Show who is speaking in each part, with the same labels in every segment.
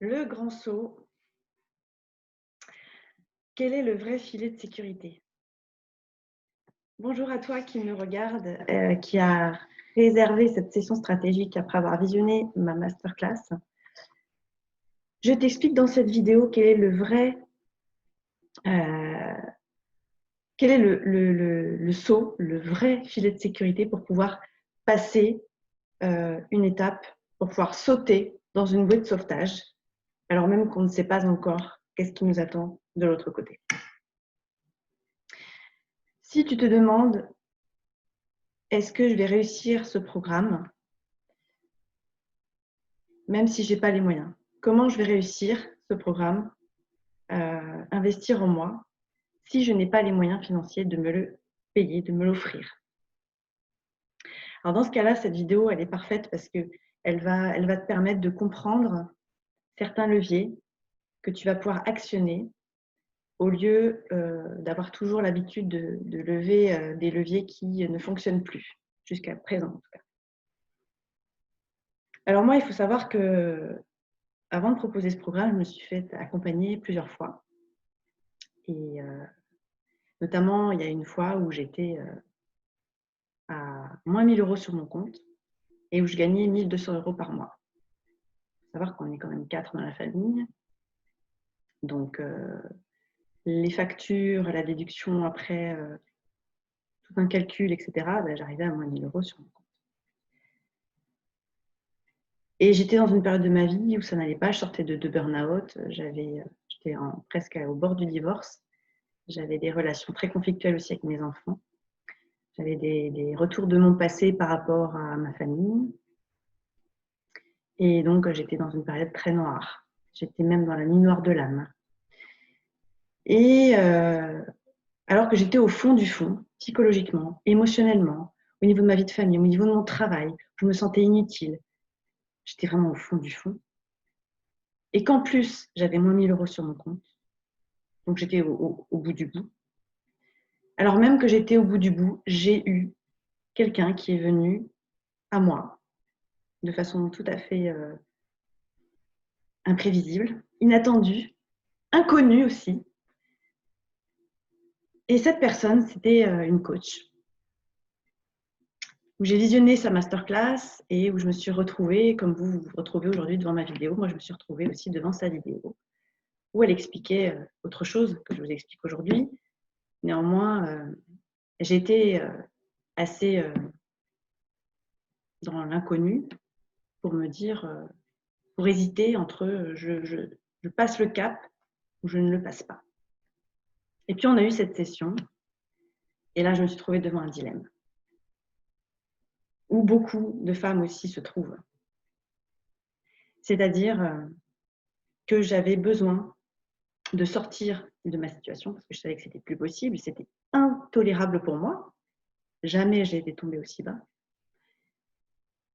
Speaker 1: Le grand saut, quel est le vrai filet de sécurité? Bonjour à toi qui me regarde, qui a réservé cette session stratégique après avoir visionné ma masterclass. Je t'explique dans cette vidéo quel est le vrai, quel est le saut, le vrai filet de sécurité pour pouvoir passer une étape, pour pouvoir sauter dans une bouée de sauvetage, alors même qu'on ne sait pas encore qu'est-ce qui nous attend de l'autre côté. Si tu te demandes, est-ce que je vais réussir ce programme, même si je n'ai pas les moyens? Comment je vais réussir ce programme, investir en moi, si je n'ai pas les moyens financiers de me le payer, de me l'offrir? Alors dans ce cas-là, cette vidéo, elle est parfaite parce qu'elle va te permettre de comprendre certains leviers que tu vas pouvoir actionner au lieu d'avoir toujours l'habitude de lever des leviers qui ne fonctionnent plus, jusqu'à présent en tout cas. Alors moi, il faut savoir que avant de proposer ce programme, je me suis fait accompagner plusieurs fois. Et notamment, il y a une fois où j'étais à moins 1 000 € sur mon compte et où je gagnais 1 200 € par mois. Il faut savoir qu'on est quand même 4 dans la famille. Donc, les factures, la déduction après, tout un calcul, etc., j'arrivais à moins 1 000 € sur mon compte. Et j'étais dans une période de ma vie où ça n'allait pas. Je sortais de burn-out. J'étais presque au bord du divorce. J'avais des relations très conflictuelles aussi avec mes enfants. J'avais des retours de mon passé par rapport à ma famille. Et donc, j'étais dans une période très noire. J'étais même dans la nuit noire de l'âme. Et alors que j'étais au fond du fond, psychologiquement, émotionnellement, au niveau de ma vie de famille, au niveau de mon travail, je me sentais inutile. J'étais vraiment au fond du fond. Et qu'en plus, j'avais moins 1 000 € sur mon compte. Donc, j'étais au bout du bout. Alors même que j'étais au bout du bout, j'ai eu quelqu'un qui est venu à moi de façon tout à fait imprévisible, inattendue, inconnue aussi. Et cette personne, c'était une coach où j'ai visionné sa masterclass et où je me suis retrouvée, comme vous vous retrouvez aujourd'hui devant ma vidéo, moi je me suis retrouvée aussi devant sa vidéo, où elle expliquait autre chose que je vous explique aujourd'hui. Néanmoins, j'étais assez dans l'inconnu pour me dire, pour hésiter entre je passe le cap ou je ne le passe pas. Et puis on a eu cette session et là je me suis trouvée devant un dilemme où beaucoup de femmes aussi se trouvent. C'est-à-dire que j'avais besoin de sortir de ma situation parce que je savais que c'était plus possible, c'était intolérable pour moi. Jamais j'ai été tombée aussi bas.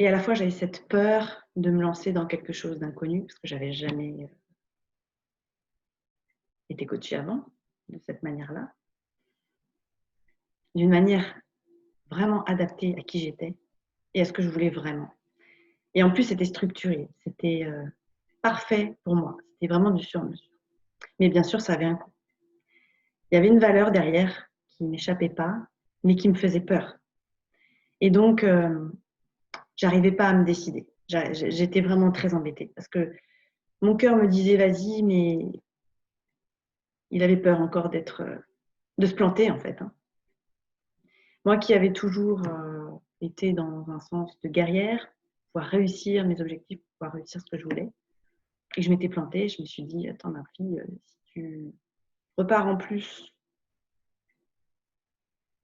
Speaker 1: Et à la fois, j'avais cette peur de me lancer dans quelque chose d'inconnu parce que j'avais jamais été coachée avant de cette manière-là, d'une manière vraiment adaptée à qui j'étais et à ce que je voulais vraiment. Et en plus, c'était structuré, c'était parfait pour moi, c'était vraiment du sur-mesure. Mais bien sûr, ça avait un coût. Il y avait une valeur derrière qui ne m'échappait pas, mais qui me faisait peur. Et donc, j'arrivais pas à me décider. J'étais vraiment très embêtée parce que mon cœur me disait vas-y, mais il avait peur encore de se planter en fait. Moi qui avais toujours été dans un sens de guerrière, pouvoir réussir mes objectifs, pouvoir réussir ce que je voulais, et je m'étais plantée, je me suis dit attends ma fille, si tu repars en plus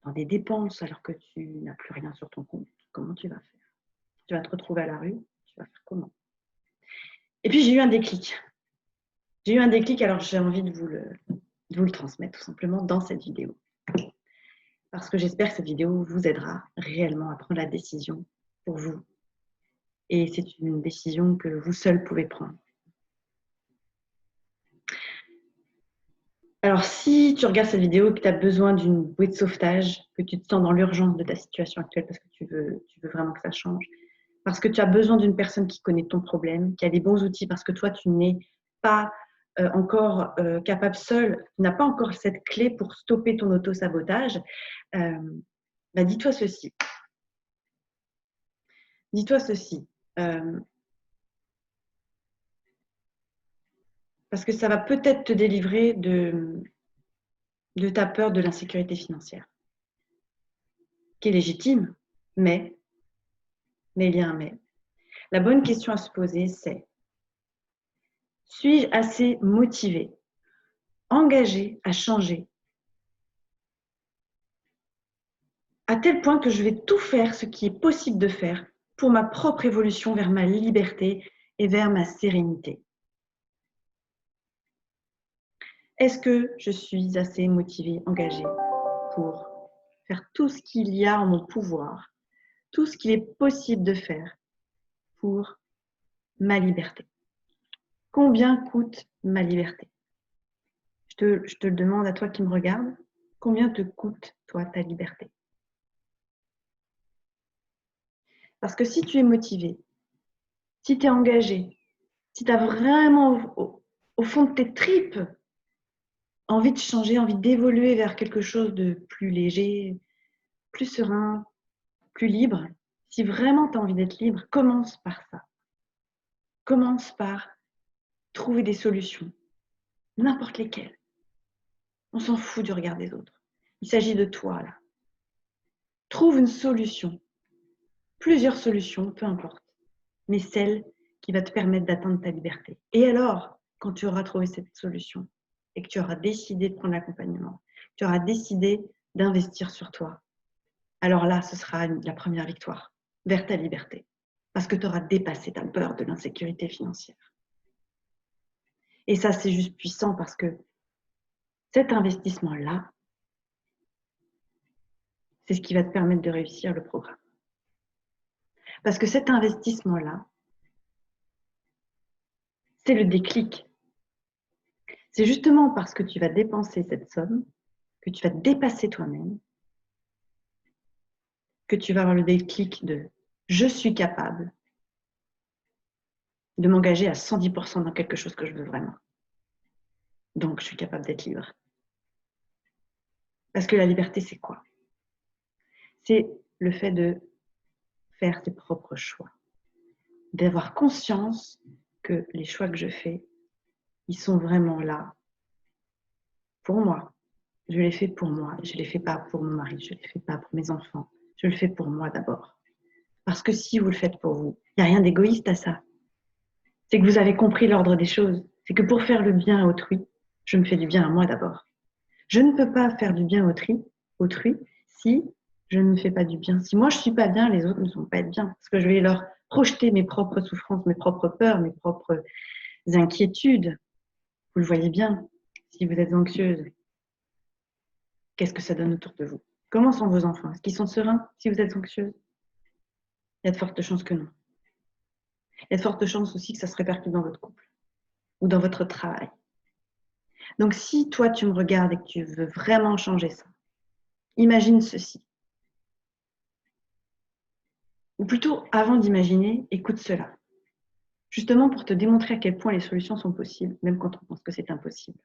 Speaker 1: dans des dépenses alors que tu n'as plus rien sur ton compte, comment tu vas faire? Tu vas te retrouver à la rue, tu vas faire comment? Et puis j'ai eu un déclic. J'ai eu un déclic, alors j'ai envie de vous le transmettre tout simplement dans cette vidéo. Parce que j'espère que cette vidéo vous aidera réellement à prendre la décision pour vous. Et c'est une décision que vous seul pouvez prendre. Alors si tu regardes cette vidéo et que tu as besoin d'une bouée de sauvetage, que tu te sens dans l'urgence de ta situation actuelle parce que tu veux vraiment que ça change, parce que tu as besoin d'une personne qui connaît ton problème, qui a les bons outils, parce que toi, tu n'es pas encore capable seul, tu n'as pas encore cette clé pour stopper ton auto-sabotage, bah, dis-toi ceci. Dis-toi ceci. Parce que ça va peut-être te délivrer de ta peur de l'insécurité financière, qui est légitime, mais il y a un mais. La bonne question à se poser, c'est: suis-je assez motivée, engagée à changer, à tel point que je vais tout faire ce qui est possible de faire pour ma propre évolution vers ma liberté et vers ma sérénité? Est-ce que je suis assez motivée, engagée pour faire tout ce qu'il y a en mon pouvoir, tout ce qu'il est possible de faire pour ma liberté? Combien coûte ma liberté? Je te le demande à toi qui me regarde. Combien te coûte, toi, ta liberté? Parce que si tu es motivé, si tu es engagé, si tu as vraiment au fond de tes tripes envie de changer, envie d'évoluer vers quelque chose de plus léger, plus serein, plus libre, si vraiment tu as envie d'être libre, commence par ça. Commence par trouver des solutions, n'importe lesquelles. On s'en fout du regard des autres. Il s'agit de toi, là. Trouve une solution, plusieurs solutions, peu importe, mais celle qui va te permettre d'atteindre ta liberté. Et alors, quand tu auras trouvé cette solution et que tu auras décidé de prendre l'accompagnement, tu auras décidé d'investir sur toi, alors là, ce sera la première victoire vers ta liberté, parce que tu auras dépassé ta peur de l'insécurité financière. Et ça, c'est juste puissant parce que cet investissement-là, c'est ce qui va te permettre de réussir le programme. Parce que cet investissement-là, c'est le déclic. C'est justement parce que tu vas dépenser cette somme, que tu vas te dépasser toi-même, que tu vas avoir le déclic de « je suis capable de m'engager à 110% dans quelque chose que je veux vraiment. Donc, je suis capable d'être libre. » Parce que la liberté, c'est quoi? C'est le fait de faire ses propres choix, d'avoir conscience que les choix que je fais, ils sont vraiment là pour moi. Je les fais pour moi. Je ne les fais pas pour mon mari, je ne les fais pas pour mes enfants. Je le fais pour moi d'abord. Parce que si vous le faites pour vous, il n'y a rien d'égoïste à ça. C'est que vous avez compris l'ordre des choses. C'est que pour faire le bien à autrui, je me fais du bien à moi d'abord. Je ne peux pas faire du bien à autrui si je ne me fais pas du bien. Si moi je ne suis pas bien, les autres ne sont pas bien. Parce que je vais leur projeter mes propres souffrances, mes propres peurs, mes propres inquiétudes. Vous le voyez bien, si vous êtes anxieuse, qu'est-ce que ça donne autour de vous? Comment sont vos enfants? Est-ce qu'ils sont sereins si vous êtes anxieuse? Il y a de fortes chances que non. Il y a de fortes chances aussi que ça se répercute dans votre couple ou dans votre travail. Donc, si toi, tu me regardes et que tu veux vraiment changer ça, imagine ceci. Ou plutôt, avant d'imaginer, écoute cela. Justement pour te démontrer à quel point les solutions sont possibles, même quand on pense que c'est impossible.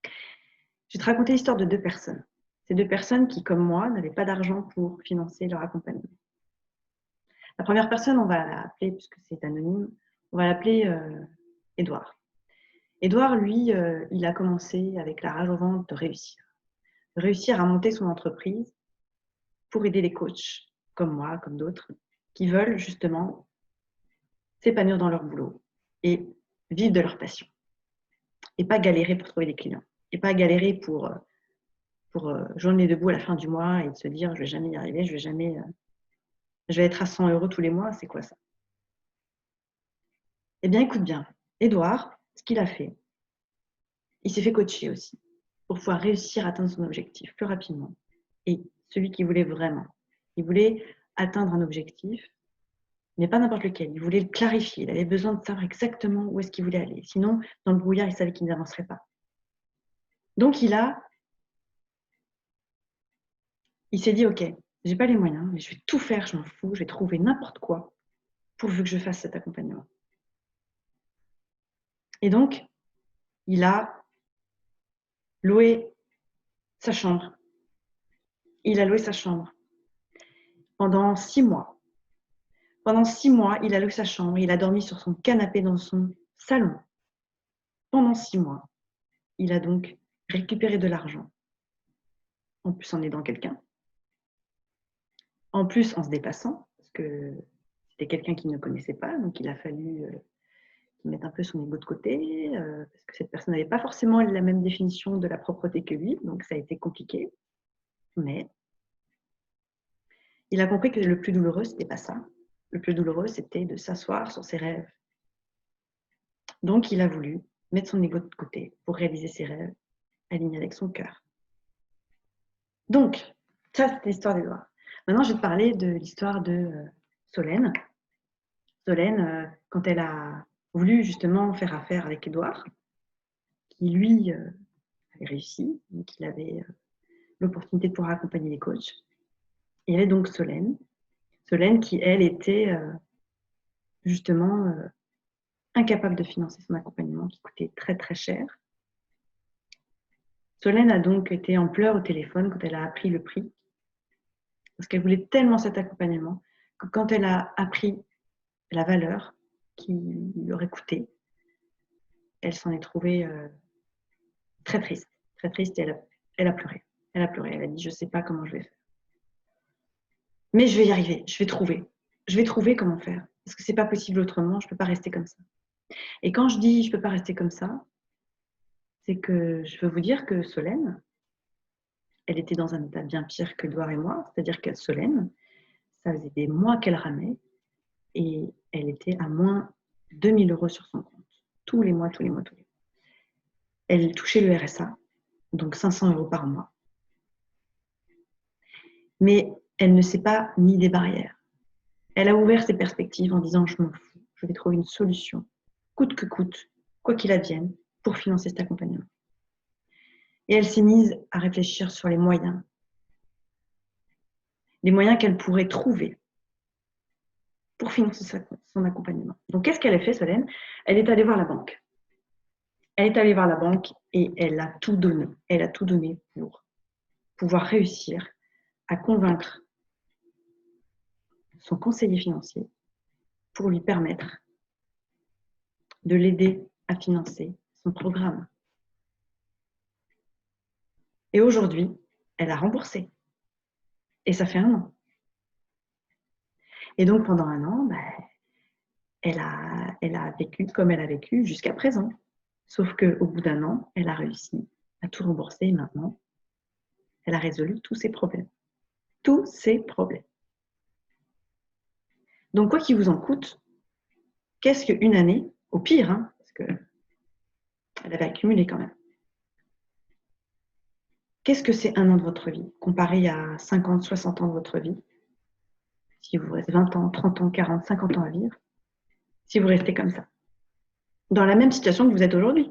Speaker 1: Je vais te raconter l'histoire de 2 personnes. Ces 2 personnes qui, comme moi, n'avaient pas d'argent pour financer leur accompagnement. La première personne, on va l'appeler, puisque c'est anonyme, on va l'appeler Édouard. Édouard, lui, il a commencé avec la rage au ventre de réussir à monter son entreprise pour aider les coachs, comme moi, comme d'autres, qui veulent justement s'épanouir dans leur boulot et vivre de leur passion. Et pas galérer pour trouver des clients. Et pas galérer pour joindre les 2 bouts à la fin du mois et se dire « je vais jamais y arriver, je vais être à 100 € tous les mois, c'est quoi ça ?» Eh bien, écoute bien, Édouard, ce qu'il a fait, il s'est fait coacher aussi pour pouvoir réussir à atteindre son objectif plus rapidement. Et celui qu'il voulait vraiment. Il voulait atteindre un objectif, mais pas n'importe lequel. Il voulait le clarifier. Il avait besoin de savoir exactement où est-ce qu'il voulait aller. Sinon, dans le brouillard, il savait qu'il n'avancerait pas. Donc, il s'est dit, OK, j'ai pas les moyens, mais je vais tout faire, je m'en fous, je vais trouver n'importe quoi pourvu que je fasse cet accompagnement. Et donc, il a loué sa chambre. Il a loué sa chambre pendant 6 mois. Pendant 6 mois, il a loué sa chambre, il a dormi sur son canapé dans son salon. Pendant 6 mois, il a donc récupéré de l'argent. En plus en aidant quelqu'un. En plus en se dépassant, parce que c'était quelqu'un qu'il ne connaissait pas, donc il a fallu qu'il mette un peu son ego de côté, parce que cette personne n'avait pas forcément la même définition de la propreté que lui, donc ça a été compliqué. Mais il a compris que le plus douloureux, c'était pas ça. Le plus douloureux, c'était de s'asseoir sur ses rêves. Donc il a voulu mettre son ego de côté pour réaliser ses rêves, alignés avec son cœur. Donc, ça, c'était l'histoire d'Édouard. Maintenant, je vais te parler de l'histoire de Solène. Solène, quand elle a voulu justement faire affaire avec Édouard, qui lui avait réussi, donc il avait l'opportunité de pouvoir accompagner les coachs. Il y avait donc Solène qui, elle, était justement incapable de financer son accompagnement, qui coûtait très très cher. Solène a donc été en pleurs au téléphone quand elle a appris le prix, parce qu'elle voulait tellement cet accompagnement que quand elle a appris la valeur qu'il lui aurait coûté, elle s'en est trouvée très triste et elle a pleuré. Elle a pleuré, elle a dit « je ne sais pas comment je vais faire. Mais je vais y arriver, je vais trouver comment faire, parce que ce n'est pas possible autrement, je ne peux pas rester comme ça. » Et quand je dis « je ne peux pas rester comme ça », c'est que je veux vous dire que Solène, elle était dans un état bien pire que Édouard et moi, c'est-à-dire que Solène, ça faisait des mois qu'elle ramait et elle était à moins 2 000 € sur son compte, tous les mois. Elle touchait le RSA, donc 500 € par mois. Mais elle ne s'est pas mis des barrières. Elle a ouvert ses perspectives en disant « je m'en fous, je vais trouver une solution, coûte que coûte, quoi qu'il advienne, pour financer cet accompagnement. » Et elle s'est mise à réfléchir sur les moyens qu'elle pourrait trouver pour financer son accompagnement. Donc, qu'est-ce qu'elle a fait, Solène? Elle est allée voir la banque. Elle est allée voir la banque et elle a tout donné. Elle a tout donné pour pouvoir réussir à convaincre son conseiller financier pour lui permettre de l'aider à financer son programme. Et aujourd'hui, elle a remboursé. Et ça fait 1 an. Et donc, pendant 1 an, elle a vécu comme elle a vécu jusqu'à présent. Sauf qu'au bout d'1 an, elle a réussi à tout rembourser et maintenant, elle a résolu tous ses problèmes. Tous ses problèmes. Donc, quoi qu'il vous en coûte, qu'est-ce qu'une année, au pire, hein, parce qu'elle avait accumulé quand même. Qu'est-ce que c'est 1 an de votre vie comparé à 50, 60 ans de votre vie? Si vous restez 20 ans, 30 ans, 40, 50 ans à vivre, si vous restez comme ça, dans la même situation que vous êtes aujourd'hui.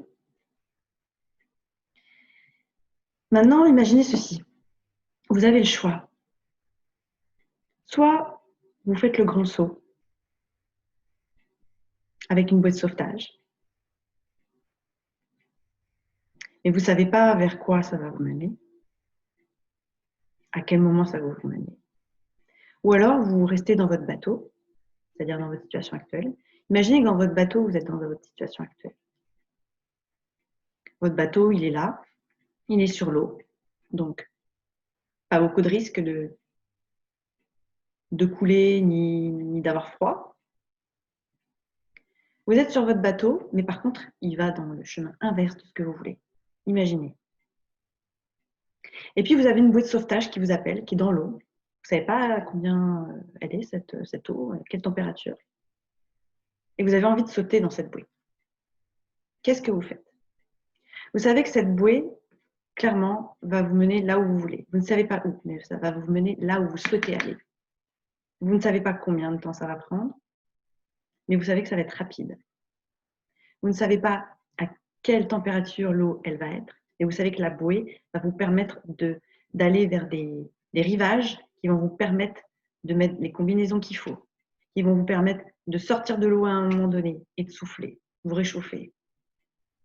Speaker 1: Maintenant, imaginez ceci. Vous avez le choix. Soit vous faites le grand saut avec une boîte de sauvetage, mais vous ne savez pas vers quoi ça va vous mener, à quel moment ça va vous mener. Ou alors, vous restez dans votre bateau, c'est-à-dire dans votre situation actuelle. Imaginez que dans votre bateau, vous êtes dans votre situation actuelle. Votre bateau, il est là, il est sur l'eau, donc pas beaucoup de risques de couler ni d'avoir froid. Vous êtes sur votre bateau, mais par contre, il va dans le chemin inverse de ce que vous voulez. Imaginez. Et puis, vous avez une bouée de sauvetage qui vous appelle, qui est dans l'eau. Vous ne savez pas combien elle est, cette eau, quelle température. Et vous avez envie de sauter dans cette bouée. Qu'est-ce que vous faites? Vous savez que cette bouée, clairement, va vous mener là où vous voulez. Vous ne savez pas où, mais ça va vous mener là où vous souhaitez aller. Vous ne savez pas combien de temps ça va prendre, mais vous savez que ça va être rapide. Vous ne savez pas à quelle température l'eau elle va être, et vous savez que la bouée va vous permettre d'aller vers des rivages qui vont vous permettre de mettre les combinaisons qu'il faut, qui vont vous permettre de sortir de l'eau à un moment donné et de souffler, vous réchauffer.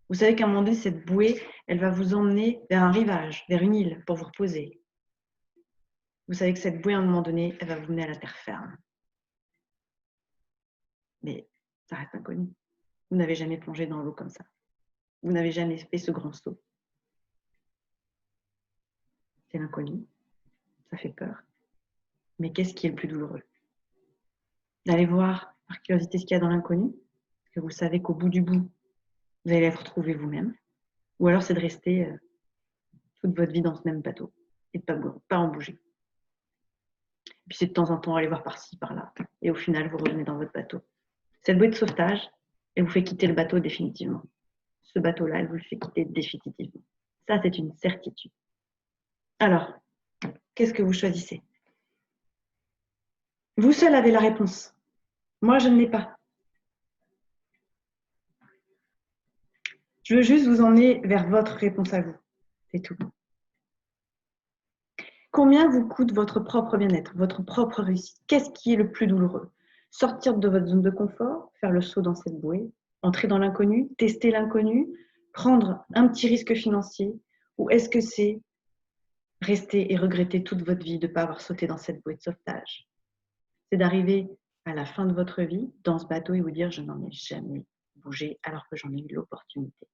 Speaker 1: Vous savez qu'à un moment donné, cette bouée, elle va vous emmener vers un rivage, vers une île pour vous reposer. Vous savez que cette bouée, à un moment donné, elle va vous mener à la terre ferme. Mais ça reste inconnu. Vous n'avez jamais plongé dans l'eau comme ça. Vous n'avez jamais fait ce grand saut. C'est l'inconnu. Ça fait peur. Mais qu'est-ce qui est le plus douloureux? D'aller voir par curiosité ce qu'il y a dans l'inconnu, parce que vous savez qu'au bout du bout, vous allez vous retrouver vous-même. Ou alors c'est de rester toute votre vie dans ce même bateau et de pas en bouger. Et puis c'est de temps en temps aller voir par-ci, par-là. Et au final, vous revenez dans votre bateau. Cette bouée de sauvetage, elle vous fait quitter le bateau définitivement. Ce bateau-là, elle vous le fait quitter définitivement. Ça, c'est une certitude. Alors, qu'est-ce que vous choisissez? Vous seul avez la réponse. Moi, je ne l'ai pas. Je veux juste vous emmener vers votre réponse à vous. C'est tout. Combien vous coûte votre propre bien-être, votre propre réussite? Qu'est-ce qui est le plus douloureux? Sortir de votre zone de confort, faire le saut dans cette bouée, entrer dans l'inconnu, tester l'inconnu, prendre un petit risque financier, ou est-ce que c'est rester et regretter toute votre vie de ne pas avoir sauté dans cette bouée de sauvetage? C'est d'arriver à la fin de votre vie dans ce bateau et vous dire je n'en ai jamais bougé alors que j'en ai eu l'opportunité.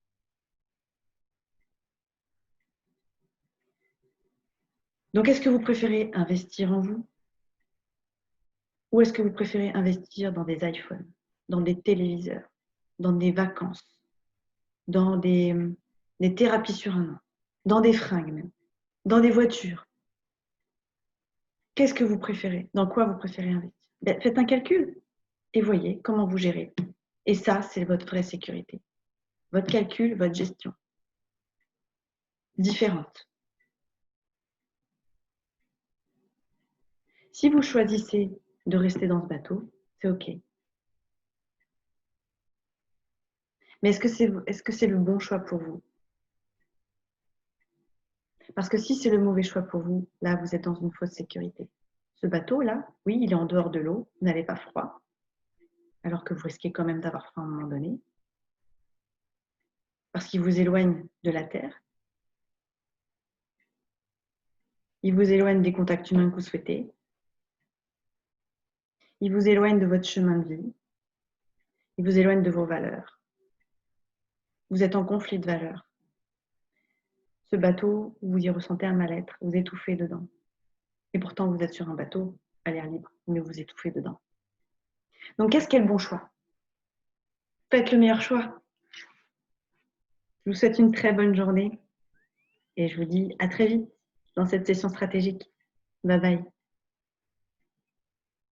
Speaker 1: Donc, est-ce que vous préférez investir en vous? Ou est-ce que vous préférez investir dans des iPhones, dans des téléviseurs, dans des vacances, dans des thérapies sur un an, dans des fringues même, dans des voitures? Qu'est-ce que vous préférez? Dans quoi vous préférez investir? Faites un calcul et voyez comment vous gérez. Et ça, c'est votre vraie sécurité. Votre calcul, votre gestion. Différente. Si vous choisissez de rester dans ce bateau, c'est OK. Mais est-ce que c'est le bon choix pour vous? Parce que si c'est le mauvais choix pour vous, là, vous êtes dans une fausse sécurité. Ce bateau-là, oui, il est en dehors de l'eau, vous n'avez pas froid, alors que vous risquez quand même d'avoir froid à un moment donné, parce qu'il vous éloigne de la terre, il vous éloigne des contacts humains que vous souhaitez, il vous éloigne de votre chemin de vie, il vous éloigne de vos valeurs. Vous êtes en conflit de valeurs. Ce bateau, vous y ressentez un mal-être, vous étouffez dedans. Et pourtant, vous êtes sur un bateau à l'air libre, mais vous étouffez dedans. Donc, qu'est-ce qui est le bon choix? Faites le meilleur choix. Je vous souhaite une très bonne journée et je vous dis à très vite dans cette session stratégique. Bye bye.